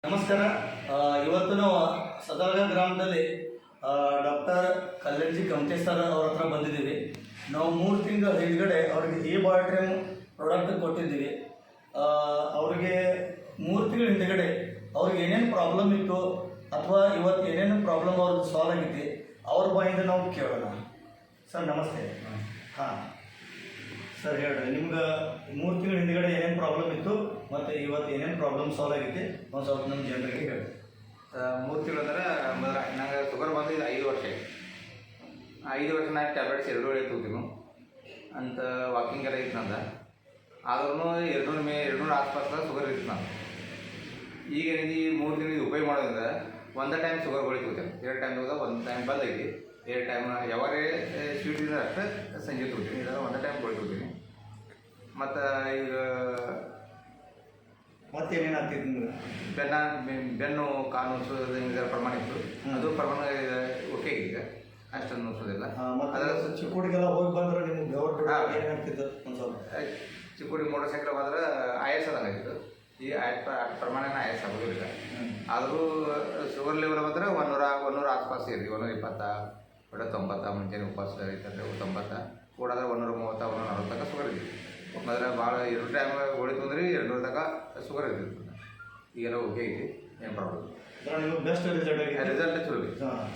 ನಮಸ್ಕಾರ. ಇವತ್ತು ನಾವು ಸದರ್ಗ ಗ್ರಾಮದಲ್ಲಿ ಡಾಕ್ಟರ್ ಕಲ್ಯಾಣ್ಜಿ ಕಮತೆ ಸರ್ ಅವ್ರ ಹತ್ರ ಬಂದಿದ್ದೀವಿ. ನಾವು 3 ತಿಂಗಳ ಹಿಂದ್ಗಡೆ ಅವ್ರಿಗೆ ಈ ಬಾಯೋಟ್ರಿಮ್ ಪ್ರಾಡಕ್ಟ್ ಕೊಟ್ಟಿದ್ದೀವಿ. ಅವ್ರಿಗೆ 3 ತಿಂಗಳ ಹಿಂದ್ಗಡೆ ಅವ್ರಿಗೆ ಏನೇನು ಪ್ರಾಬ್ಲಮ್ ಇತ್ತು ಅಥವಾ ಇವತ್ತು ಏನೇನು ಪ್ರಾಬ್ಲಮ್ ಅವ್ರದ್ದು ಸಾಲ್ವ್ ಆಗೈತಿ ಅವ್ರ ಬಾಯಿಂದ ನಾವು ಕೇಳೋಣ. ಸರ್ ನಮಸ್ತೆ. ಹಾಂ ಸರ್ ಹೇಳ್ರಿ, ನಿಮ್ಗೆ 3 ತಿಂಗಳ ಹಿಂದ್ಗಡೆ ಏನೇನು ಪ್ರಾಬ್ಲಮ್ ಇತ್ತು ಮತ್ತು ಇವತ್ತು ಏನೇನು ಪ್ರಾಬ್ಲಮ್ ಸಾಲ್ವ್ ಆಗೈತಿ ಒಂದು ಸ್ವಲ್ಪ ನಮ್ಮ ಜನರಿಗೆ ಹೇಳಿ. 3 ತಿಂಗಳು ಅಂದ್ರೆ ನಂಗೆ ಶುಗರ್ ಬಂದು 5 ವರ್ಷ. 5 ವರ್ಷ ನಾನು ಟ್ಯಾಬ್ಲೆಟ್ಸ್ 2 ವೇಳೆ ತಗೋತೀನಿ ಅಂತ ವಾಕಿಂಗ್ ಎಲ್ಲ ಇತ್ತು ನಂದು. ಆದ್ರೂ 200 ಆಸ್ಪಾಸ್ ಶುಗರ್ ಇತ್ತು ನಾನು. ಈಗ ಈ 3 ತಿಂಗಳು ಉಪಯೋಗ ಮಾಡೋದ್ರಿಂದ ಒಂದೇ ಟೈಮ್ ಶುಗರ್ ಗೋಳಿ ತಗೋತೀನಿ. 2 ಟೈಮ್ ತಗೋದ, 1 ಟೈಮ್ ಬಂದೈತಿ. 2 ಟೈಮ್ ಯಾವಾಗೇ ಸ್ವೀಟ್ ಇದ್ರೆ ಅಷ್ಟೇ ಸಂಜೆ ತಗೋತೀನಿ, ಇಲ್ಲ ಒಂದೇ ಟೈಮ್ ಗೋಳಿ ತಗೋತೀನಿ. ಮತ್ತು ಈಗ ಮತ್ತೇನೇನು ಆಗ್ತಿತ್ತು ನಿಮ್ಗೆ? ಬೆನ್ನು ಕಾಲು ನುಸೋದ್ರ ಪ್ರಮಾಣ ಇತ್ತು, ಅದು ಪ್ರಮಾಣ ಓಕೆ. ಈಗ ಅಷ್ಟೊಂದು ನುಸೋದಿಲ್ಲ. ಅದರ ಚಿಕ್ಕುಡಿಗೆಲ್ಲ ಹೋಗಿ ಬಂದ್ರೆ ನಿಮ್ಗೆ ಬೆವರು ಏನಾಗ್ತಿತ್ತು ಒಂದು ಸ್ವಲ್ಪ? ಚಿಕ್ಕುಡಿ ಮೋಟರ್ ಸೈಕಲ್ ಹೋದ್ರೆ ಆಯಾಸದಂಗೆ ಆಗಿತ್ತು. ಈ ಪ್ರಮಾಣ ಆಯಾಸ ಆಗೋದಿಲ್ಲ. ಆದರೂ ಶುಗರ್ ಲೆವೆಲ್ ಬಂದರೆ 100 ಆಸ್ಪಾಸ್ ಇರಲಿ. 120, 190 ಮುಂಚೆನೇ ಉಪವಾಸ ಇರ್ತದೆ. 90 ಕೂಡಾದ್ರೆ 130, 140 ತನಕ ಶುಗರ್ ಇದ್ದಿತ್ತು. ಮೊದಲ ಭಾಳ 2 ಟೈಮ್ ಹೊಳಿತು ಅಂದ್ರೆ 200 ತನಕ ಶುಗರ್ ಇರ್ತಿತ್ತು. ಈಗೆಲ್ಲ ಓಕೆ ಐತಿ, ಏನು ಪ್ರಾಬ್ಲಮ್. ನಿಮಗೆ ಬೆಸ್ಟ್ ರಿಸಲ್ಟ್ ಚಲೋ ಐತಿ.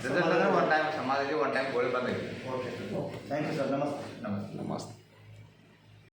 ರಿಸಲ್ಟ್ ಅಂದರೆ 1 ಟೈಮ್ ಸಮಾಧಿಗೆ 1 ಟೈಮ್ ಗೋಳಿ ಬಂದೈತಿ. Okay, thank you sir. ನಮಸ್ತೆ. ನಮಸ್ತೆ.